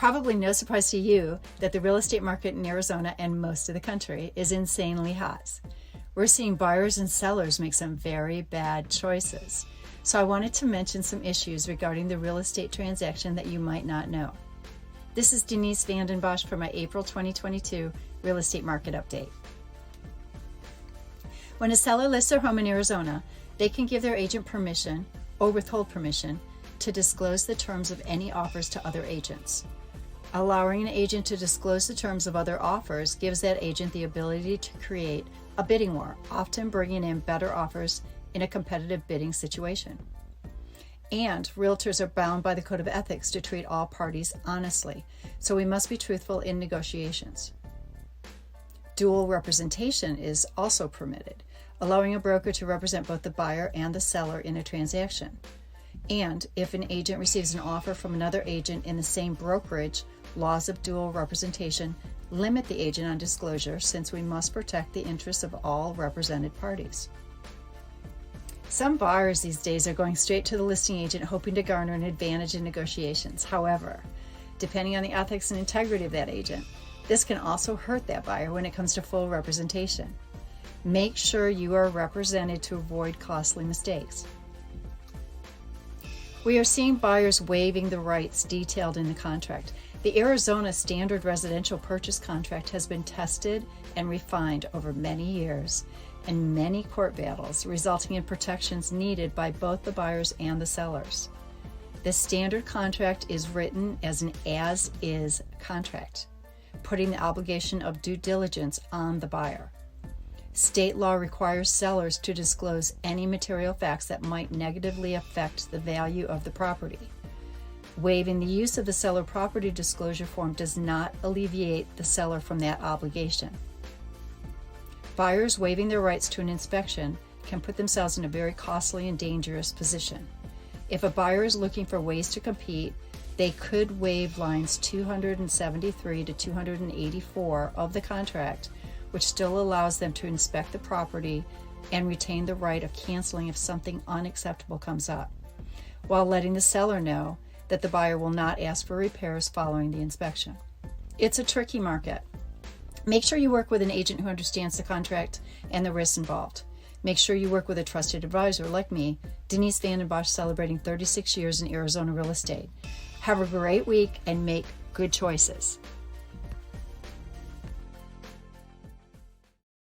Probably no surprise to you that the real estate market in Arizona and most of the country is insanely hot. We're seeing buyers and sellers make some very bad choices. So I wanted to mention some issues regarding the real estate transaction that you might not know. This is Denise Bossche for my April 2022 real estate market update. When a seller lists their home in Arizona, they can give their agent permission or withhold permission to disclose the terms of any offers to other agents. Allowing an agent to disclose the terms of other offers gives that agent the ability to create a bidding war, often bringing in better offers in a competitive bidding situation. And realtors are bound by the code of ethics to treat all parties honestly, so we must be truthful in negotiations. Dual representation is also permitted, allowing a broker to represent both the buyer and the seller in a transaction. And if an agent receives an offer from another agent in the same brokerage, laws of dual representation limit the agent on disclosure, since we must protect the interests of all represented parties. Some buyers these days are going straight to the listing agent hoping to garner an advantage in negotiations. However, depending on the ethics and integrity of that agent, this can also hurt that buyer when it comes to full representation. Make sure you are represented to avoid costly mistakes. We are seeing buyers waiving the rights detailed in the contract. The Arizona Standard Residential Purchase Contract has been tested and refined over many years and many court battles, resulting in protections needed by both the buyers and the sellers. The standard contract is written as an as-is contract, putting the obligation of due diligence on the buyer. State law requires sellers to disclose any material facts that might negatively affect the value of the property. Waiving the use of the seller property disclosure form does not alleviate the seller from that obligation. Buyers waiving their rights to an inspection can put themselves in a very costly and dangerous position. If a buyer is looking for ways to compete, they could waive lines 273 to 284 of the contract, which still allows them to inspect the property and retain the right of canceling if something unacceptable comes up, while letting the seller know that the buyer will not ask for repairs following the inspection. It's a tricky market. Make sure you work with an agent who understands the contract and the risks involved. Make sure you work with a trusted advisor like me, Denise Bossche, celebrating 36 years in Arizona real estate. Have a great week and make good choices.